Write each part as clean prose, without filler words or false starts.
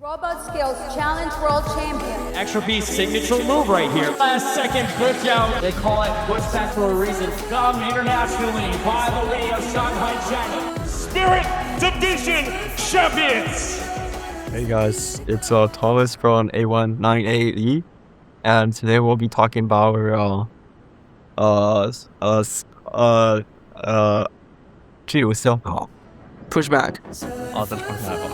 Robot Skills Challenge World Champion. Extropy's signature move right here. Last second push out. They call it pushback for a reason. Come internationally by the way of Shanghai, China. Spirit Division Champions. Hey guys, it's Thomas from 81988E, and today we'll be talking about pushback. 再重新来吧。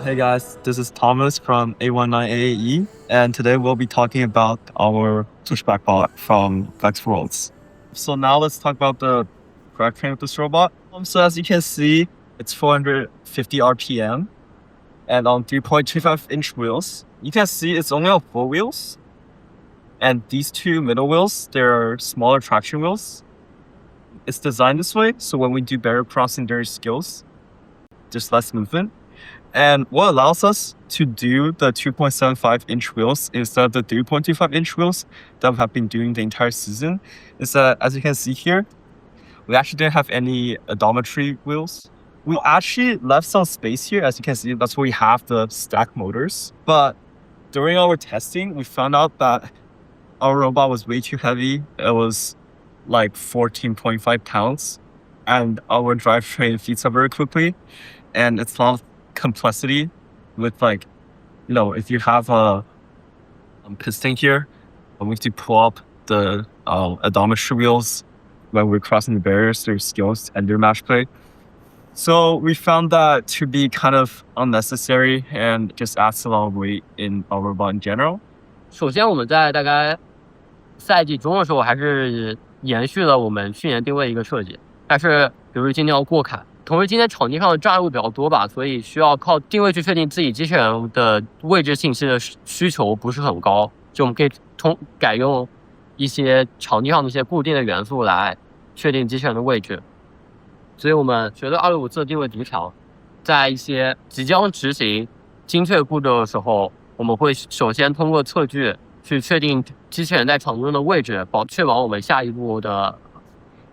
Hey guys, this is Thomas from 81988E, and today we'll be talking about our pushback bot from VEX Worlds. So now let's talk about the drivetrain of this robot. So as you can see, it's 450 RPM and on 3.25-inch wheels. You can see it's only on 4 wheels, and these 2 middle wheels, they're smaller traction wheels. It's designed this way, so when we do barrier crossing during skills, there's less movement. And what allows us to do the 2.75-inch wheels instead of the 3.25-inch wheels that we have been doing the entire season is that, as you can see here, we actually didn't have any odometry wheels. We actually left some space here. As you can see, that's where we have the stack motors. But during our testing, we found out that our robot was way too heavy. It was like 14.5 pounds, and our drivetrain feeds up very quickly, and it's a lot of complexity with, like, you know, if you have a piston here, we need to pull up the odometry wheels when we're crossing the barriers through skills and through match play. So we found that to be kind of unnecessary and just adds a lot of weight in our robot in general. 首先，我们在大概赛季中的时候，还是延续了我们去年定位一个设计，但是比如今天要过坎，同时今天场地上的障碍物比较多吧，所以需要靠定位去确定自己机器人的位置信息的需求不是很高，就我们可以改用一些场地上的一些固定的元素来确定机器人的位置。所以我们觉得265次的定位极强，在一些即将执行精确步骤的时候，我们会首先通过测距去确定机器人在场中的位置，确保我们下一步的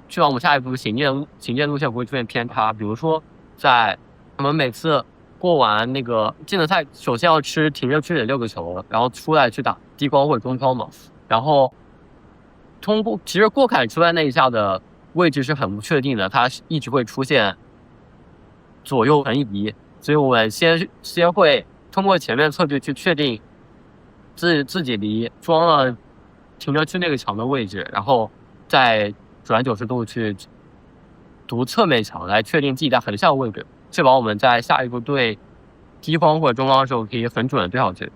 行进路线不会出现偏差。比如说，在我们每次过完那个技能赛，首先要吃停车区里6个球，然后出来去打低光或者中超嘛，然后其实过坎出来那一下的位置是很不确定的，它一直会出现左右横移，所以我们先会通过前面测距去确定自己离装了停车区那个墙的位置，然后再转90度去读侧面墙来确定自己在横向位置，确保我们在下一步对低光或者中光的时候可以很准的对上去，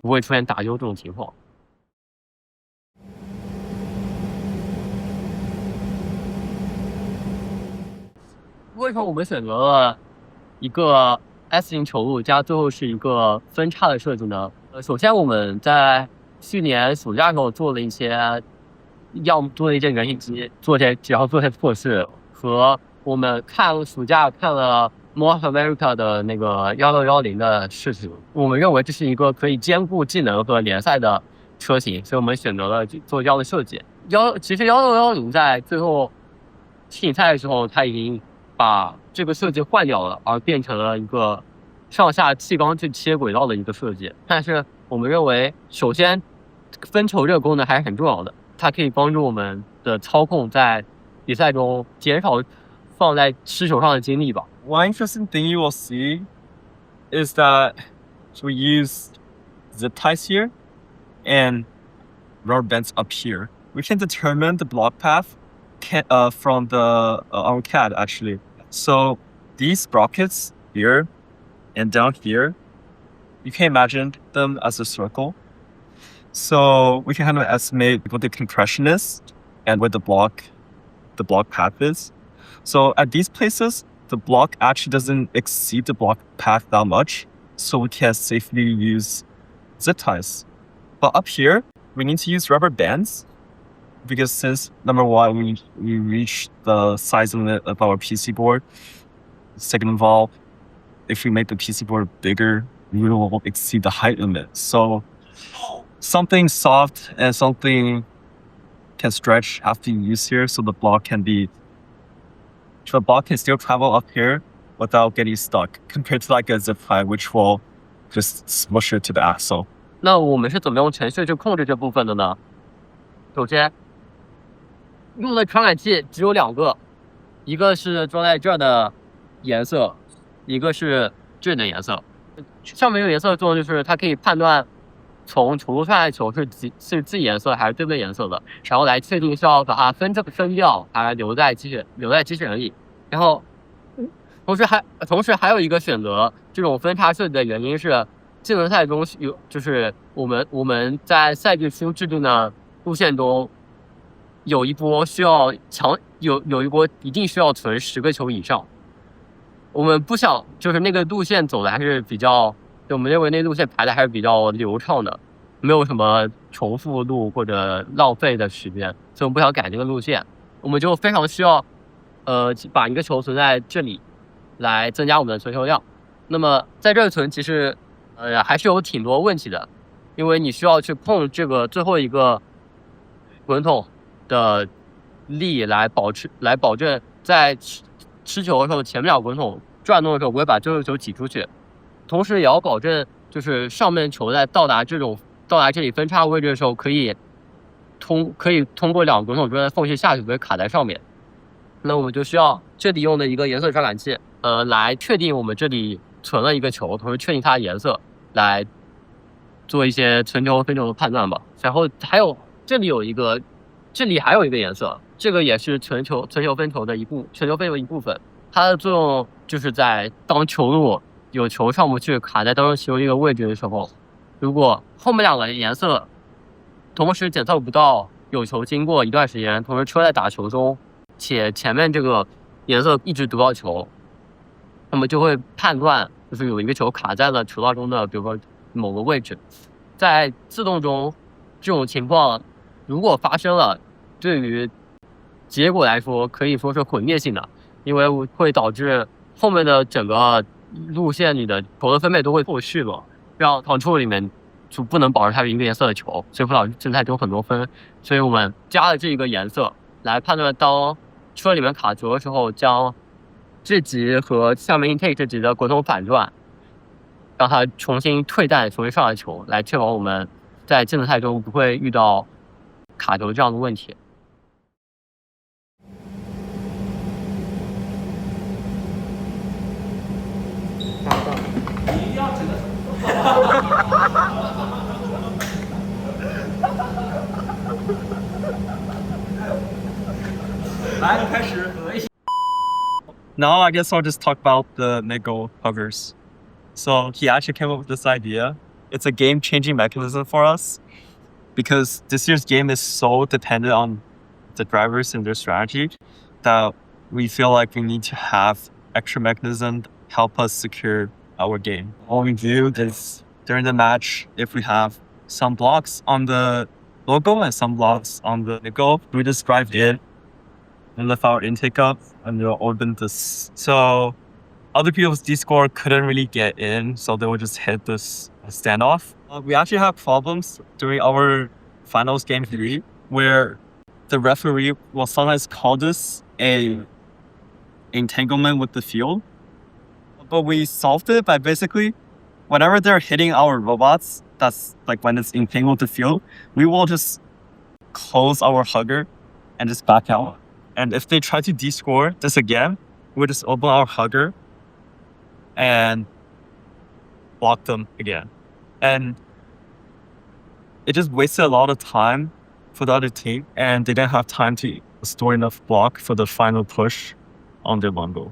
不会出现打丢这种情况。为什么我们选择了一个 S 型球路加最后是一个分叉的设计呢？首先我们在去年暑假的时候做了一些原型机，然后做些测试，和我们暑假看了 North America 的那个1610的事情，我们认为这是一个可以兼顾技能和联赛的车型，所以我们选择了做这样的设计。其实1610在最后世锦赛的时候，它已经把这个设计换掉了，而变成了一个上下气缸去切轨道的一个设计。但是我们认为，首先分球这个功能还是很重要的，它可以帮助我们的操控在比赛中减少放在失球上的精力吧。One interesting thing you will see is that we use zip ties here and rubber bands up here. We can determine the block path from our CAD actually. So these sprockets here and down here, you can imagine them as a circle. So we can kind of estimate what the compression is and where the block path is. So at these places, the block actually doesn't exceed the block path that much, so we can safely use zip ties. But up here, we need to use rubber bands, because since number one, we reached the size limit of our PC board. Second of all, if we make the PC board bigger, we will exceed the height limit. So something soft and something can stretch have to be used here, so the block can still travel up here without getting stuck, compared to like a zip line, which will just smush it to the axle. 那我们是怎么用程序去控制这部分的呢？首先，用的传感器只有2个，一个是装在这儿的颜色，一个是这里的颜色。上面这个颜色的作用就是它可以判断从球路上来的球是自己颜色还是对面颜色的，然后来确定是要把它分掉，还是留在机器人里。然后，同时还有一个选择这种分叉设计的原因是，技能赛中就是我们在赛季初制定的路线中，有一波一定需要存10个球以上。我们不想就是那个路线走的还是比较，我们认为那路线排的还是比较流畅的，没有什么重复路或者浪费的时间，所以我们不想改这个路线，我们就非常需要把一个球存在这里，来增加我们的存球量。那么在这儿存其实还是有挺多问题的，因为你需要去碰这个最后一个滚筒的力来保证在吃球的时候前面2个滚筒转动的时候不会把这个球挤出去，同时也要保证就是上面球在到达这里分叉位置的时候可以通过2个滚筒中间的缝隙下去，不会卡在上面。那我们就需要这里用的一个颜色传感器来确定我们这里存了一个球，同时确定它的颜色，来做一些存球分球的判断吧。然后还有这里还有一个颜色，这个也是存球分球的一部分。它的作用就是在当球路有球上不去卡在当中球这个位置的时候，如果后面2个颜色同时检测不到有球经过一段时间，同时车在打球中，且前面这个颜色一直得到球，那么就会判断就是有一个球卡在了球道中的比如说某个位置。在自动中这种情况如果发生了，对于结果来说可以说是毁灭性的，因为会导致后面的整个路线里的球的分配都会过续了，让control里面就不能保持它是一个颜色的球，所以会导致正赛中很多分。所以我们加了这一个颜色来判断当车里面卡球的时候，将这级和下面 intake 这级的滚筒反转，让它重新退弹重新上来球，来确保我们在竞赛中不会遇到卡球这样的问题。你一定要真的。来，开始。Now I guess I'll just talk about the Nego hovers. So he actually came up with this idea. It's a game-changing mechanism for us because this year's game is so dependent on the drivers and their strategy that we feel like we need to have extra mechanism to help us secure our game. All we do is during the match, if we have some blocks on the logo and some blocks on the Nego, we just drive in and lift our intake up and they'll open this. So other people's D-score couldn't really get in, so they would just hit this standoff. We actually have problems during our finals game 3 where the referee will sometimes call this a entanglement with the field. But we solved it by basically, whenever they're hitting our robots, that's like when it's entangled with the field, we will just close our hugger and just back out. And if they try to D-score this again, we'll just open our hugger and block them again. And it just wasted a lot of time for the other team, and they didn't have time to store enough block for the final push on their Mongo.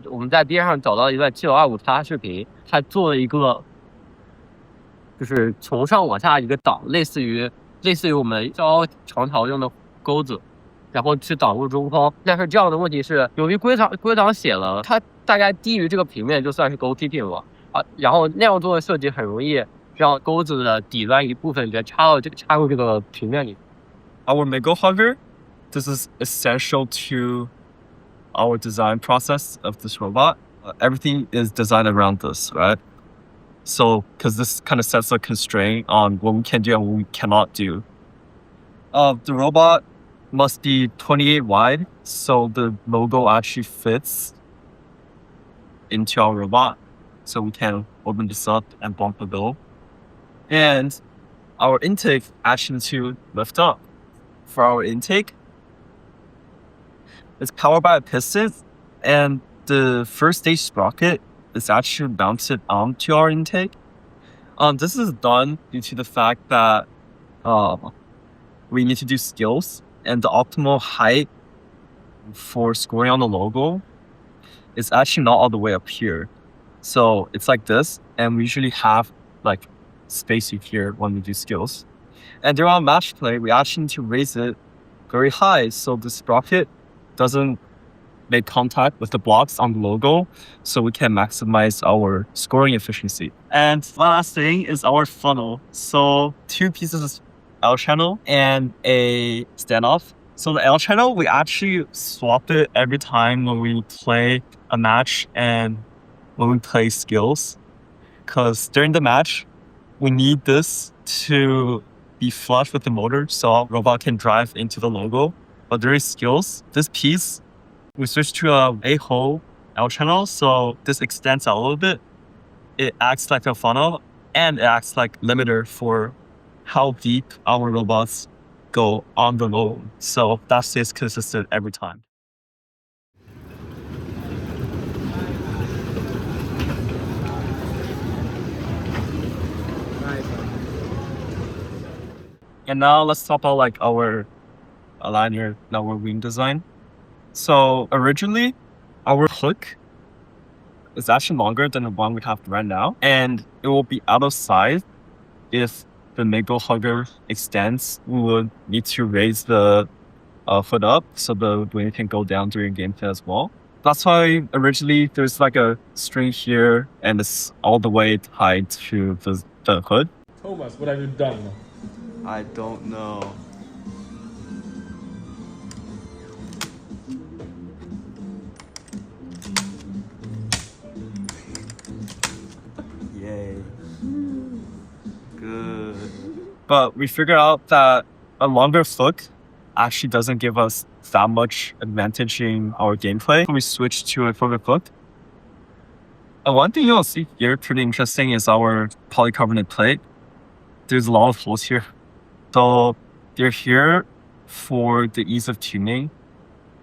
我们在边上找到一段7.25叉视频，它做了一个就是从上往下一个挡，类似于我们招长条用的钩子，然后去挡住中锋。但是这样的问题是，由于规则上写了，它大概低于这个平面就算是钩踢定了啊。然后那样做的设计很容易让钩子的底端一部分直接插入这个平面里。Our Mego Hugger, this is essential to our design process of this robot. Everything is designed around this, right? So, because this kind of sets a constraint on what we can do and what we cannot do. The robot must be 28 wide, so the logo actually fits into our robot. So we can open this up and bump the bill. And our intake actually needs to lift up. For our intake, it's powered by a piston, and the first stage sprocket is actually mounted onto our intake. This is done due to the fact that we need to do skills, and the optimal height for scoring on the logo is actually not all the way up here. So it's like this, and we usually have like space here when we do skills. And during match play, we actually need to raise it very high so the sprocket doesn't make contact with the blocks on the logo, so we can maximize our scoring efficiency. And one last thing is our funnel. So 2 pieces of L channel and a standoff. So the L channel, we actually swap it every time when we play a match and when we play skills. Because during the match, we need this to be flush with the motor so our robot can drive into the logo. But during skills, this piece, we switch to a 8-hole L channel, so this extends out a little bit. It acts like a funnel, and it acts like limiter for how deep our robots go on the load. So that stays consistent every time. And now let's talk about like our aligner, our wing design. So originally, our hook is actually longer than the one we have right now, and it will be out of size if the Mego hugger extends. We would need to raise the hood up so the wing can go down during gameplay as well. That's why originally there's like a string here, and it's all the way tied to the hood. Thomas, what have you done? I don't know. Yay. Good. But we figured out that a longer hook actually doesn't give us that much advantage in our gameplay. We switched to a shorter hook. One thing you'll see here, pretty interesting, is our polycarbonate plate. There's a lot of holes here. So they're here for the ease of tuning.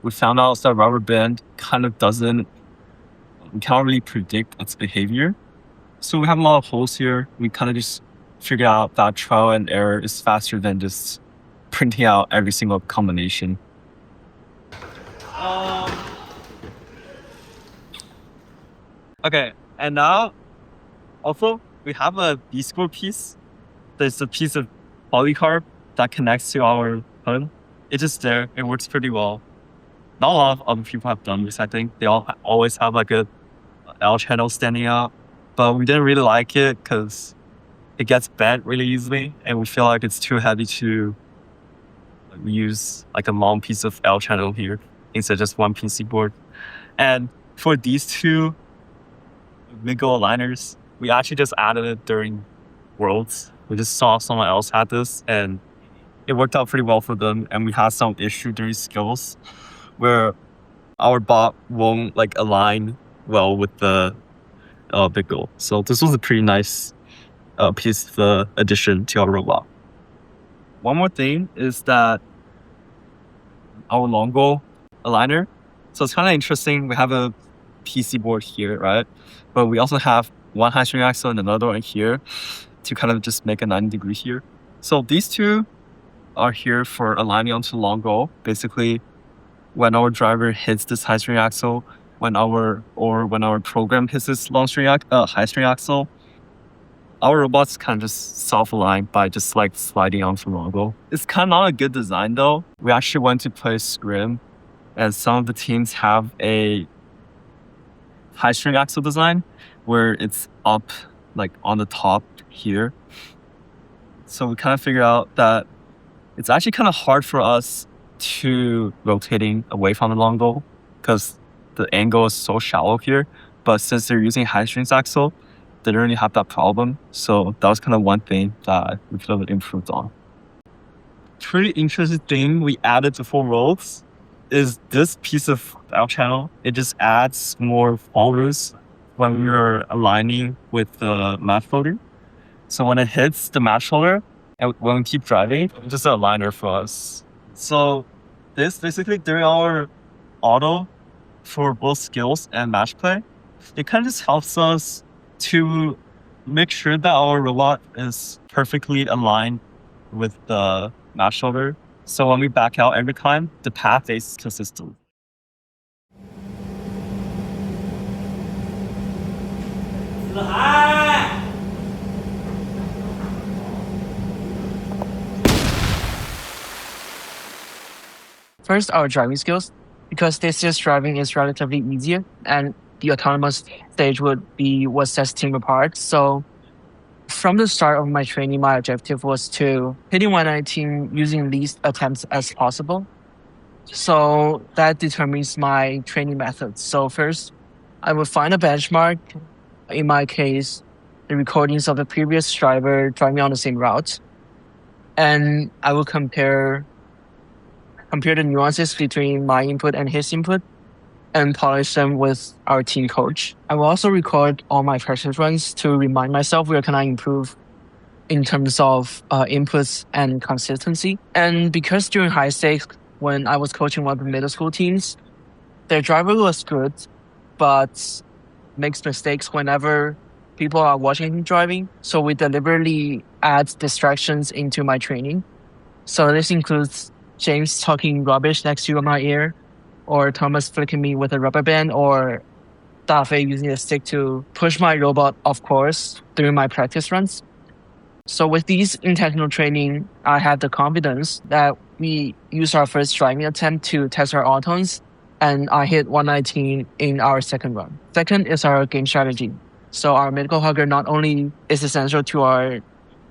We found out that rubber band kind of we can't really predict its behavior. So we have a lot of holes here. We kind of just figure out that trial and error is faster than just printing out every single combination. Okay, and now also we have a B-score piece. There's a piece of polycarb that connects to our hood. It's just there. It works pretty well. Not a lot of other people have done this, I think. They always have like a L channel standing out. But we didn't really like it because it gets bent really easily, and we feel like it's too heavy to use like a long piece of L channel here instead of just one PC board. And for these 2 Mego aligners, we actually just added it during Worlds. We just saw someone else had this, and it worked out pretty well for them. And we had some issue during skills where our bot won't like align well with the big goal. So this was a pretty nice piece of addition to our robot. One more thing is that our long goal aligner. So it's kind of interesting. We have a PC board here, right? But we also have one high string axle and another one here to kind of just make a 90-degree here. So these 2 are here for aligning onto long goal. Basically, when our driver hits this high string axle, when our program hits this high string axle, our robots kind of just self-align by just like sliding onto long goal. It's kind of not a good design though. We actually went to play scrim, and some of the teams have a high string axle design where it's up like on the top here. So we kind of figured out that it's actually kind of hard for us to rotating away from the long goal because the angle is so shallow here. But since they're using high strings axle, didn't really have that problem. So that was kind of one thing that we could have improved on. Pretty interesting thing we added to 4 roles is this piece of dial channel. It just adds more folders when we are aligning with the match folder. So when it hits the match folder and when we keep driving, it's just an aligner for us. So this basically during our auto for both skills and match play, it kind of just helps us to make sure that our robot is perfectly aligned with the match folder. So when we back out every time, the path is consistent. First, our driving skills, because this year's driving is relatively easier, and the autonomous stage would be what sets team apart. So from the start of my training, my objective was to hitting 119 using least attempts as possible. So that determines my training methods. So first, I would find a benchmark. In my case, the recordings of the previous driver driving on the same route. And I will compare the nuances between my input and his input and polish them with our team coach. I will also record all my practice runs to remind myself where can I improve in terms of inputs and consistency. And because during high stakes, when I was coaching one of the middle school teams, their driver was good, but makes mistakes whenever people are watching him driving. So we deliberately add distractions into my training. So this includes James talking rubbish next to my ear, or Thomas flicking me with a rubber band, or Dafei using a stick to push my robot off course during my practice runs. So with these intentional training, I have the confidence that we use our first driving attempt to test our autons, and I hit 119 in our second run. Second is our game strategy. So our medical hugger not only is essential to our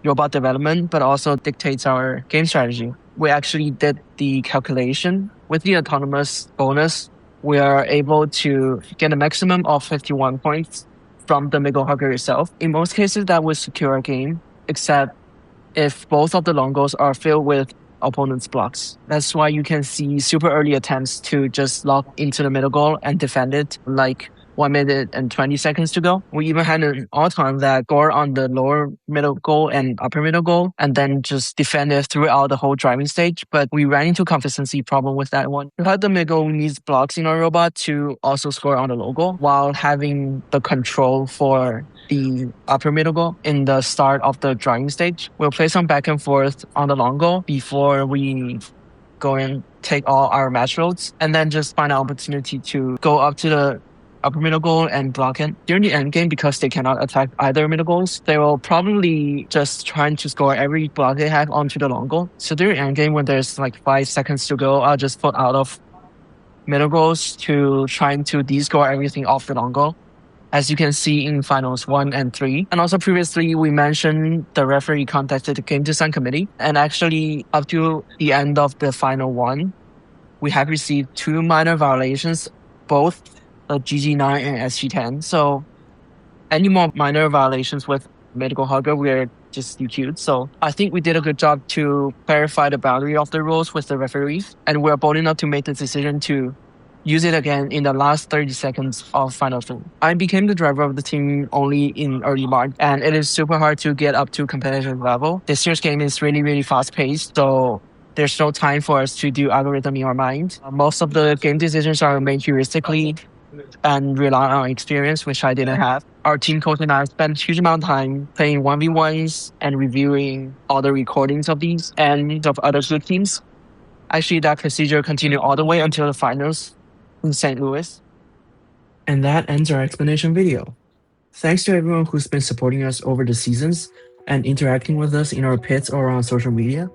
robot development, but also dictates our game strategy. We actually did the calculation. With the autonomous bonus, we are able to get a maximum of 51 points from the medical hugger itself. In most cases, that would secure a game, except if both of the long goals are filled with opponent's blocks. That's why you can see super early attempts to just lock into the middle goal and defend it like 1 minute and 20 seconds to go. We even had an all-time that scored on the lower middle goal and upper middle goal and then just defended throughout the whole driving stage. But we ran into consistency problem with that one. Because the middle needs blocks in our robot to also score on the low goal while having the control for the upper middle goal in the start of the driving stage. We'll play some back and forth on the long goal before we go and take all our match loads, and then just find an opportunity to go up to the upper middle goal and block it. During the end game, because they cannot attack either middle goals, they will probably just trying to score every block they have onto the long goal. So during end game, when there's like 5 seconds to go, I'll just put out of middle goals to trying to de-score everything off the long goal, as you can see in finals 1 and 3. And also previously, we mentioned the referee contacted the game design committee, and actually up to the end of the final 1, we have received 2 minor violations, both the GG9 and SG10. So any more minor violations with medical hugger, we're just DQ'd. So I think we did a good job to clarify the boundary of the rules with the referees, and we're bold enough to make the decision to use it again in the last 30 seconds of final 2. I became the driver of the team only in early March, and it is super hard to get up to competitive level. This year's game is really, really fast paced, so there's no time for us to do algorithm in our mind. Most of the game decisions are made heuristically and rely on experience, which I didn't have. Our team coach and I spent a huge amount of time playing 1v1s and reviewing all the recordings of these and of other good teams. Actually, that procedure continued all the way until the finals in St. Louis. And that ends our explanation video. Thanks to everyone who's been supporting us over the seasons and interacting with us in our pits or on social media.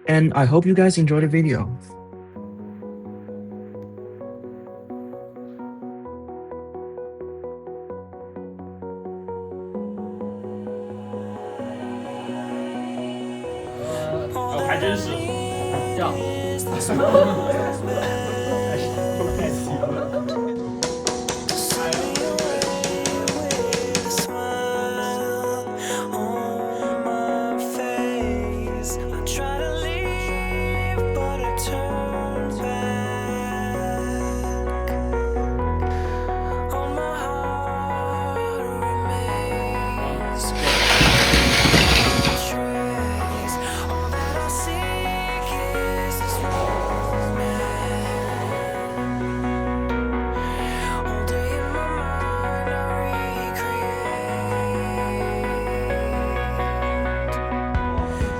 And I hope you guys enjoyed the video.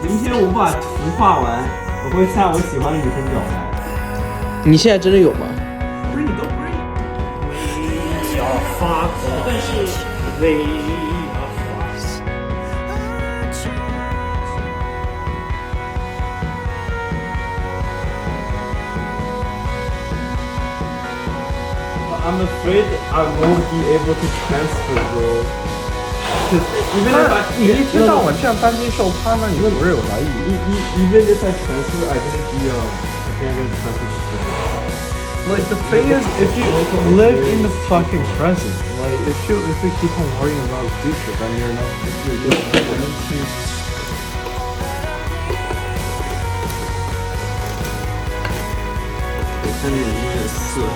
明天我把图画完，我会下我喜欢的女生表白。你现在真的有吗？不是你都不是。We are fuck， 但是 they are fuck。I'm afraid I won't be able to transfer, bro. 你一天到晚这样担惊受怕，那你会不会有来意？Even if I transfer, I didn't be I can't transfer. Like the thing is, if you live in the fucking present, like if you keep on worrying about the future, then you're just going to. 我看见你也4号。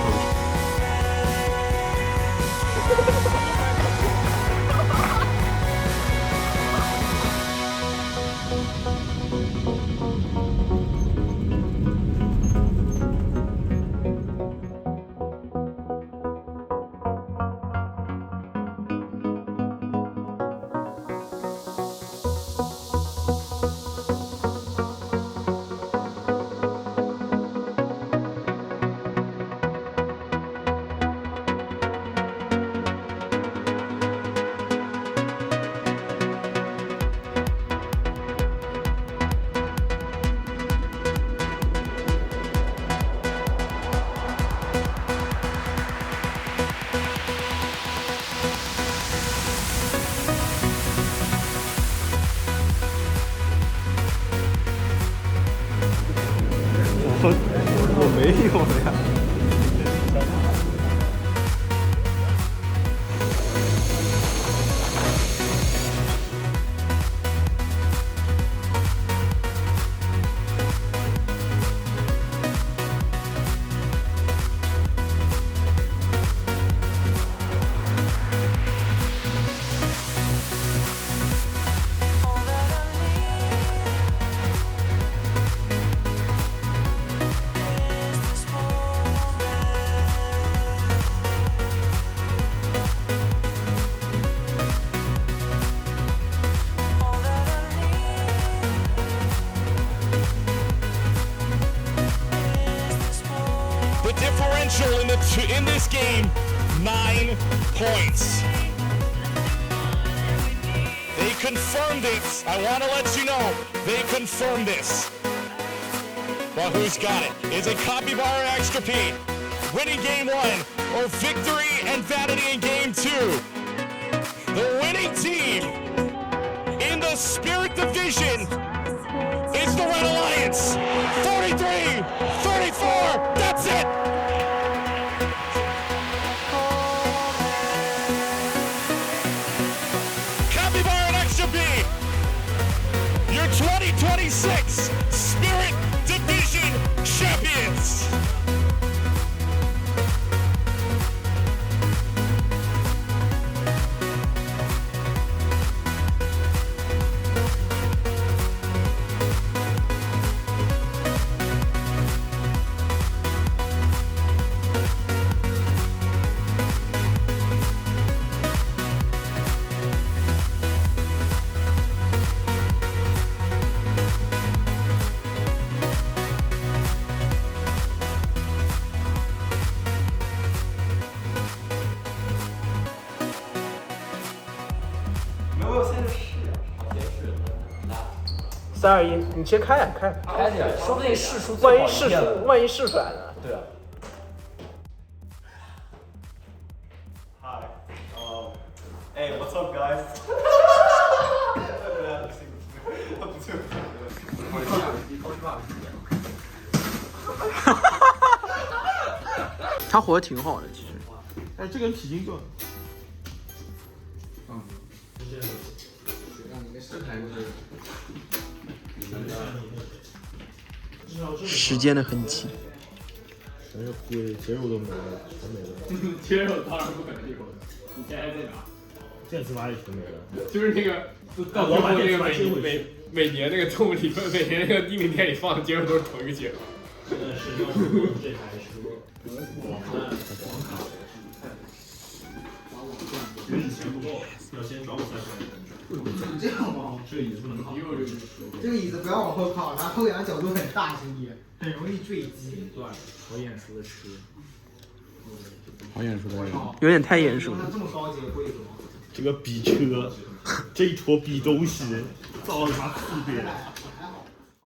我没有了呀。The differential in this game, 9 points. They confirmed it. I want to let you know, they confirmed this. Well, who's got it? Is it Capybara Extropy winning game 1 or victory and vanity in game 2? The winning team in the Spirit Division is the Red Alliance. 43-34. That's it. Capybara and Extropy, your 2026 Spirit Division champions.321，你先开呀，开点，说不定试出万一试出来呢？对啊。Hi. Hey, what's up, guys? 他活得挺好的，其实。哎，这个人体型就。让你给试开过去。时间的痕迹。那个灰节肉都没了，全没了。接肉当然不可能有的，你现在在哪？电磁阀也全没了。就是那个到最后那个每年那个动物理论，每年那个地名店里放的接肉都是同一个接肉。现在是要这台车网站网卡，因为钱不够，要先找我3块钱。这样吗？这个椅子不能靠。这个椅子不要往后靠，它后仰角度很大，兄弟，很容易坠机。段好眼熟的车。好眼熟的人。有点太眼熟它这么高级的柜子吗？这个比车，这一坨比东西，造了他妈4遍。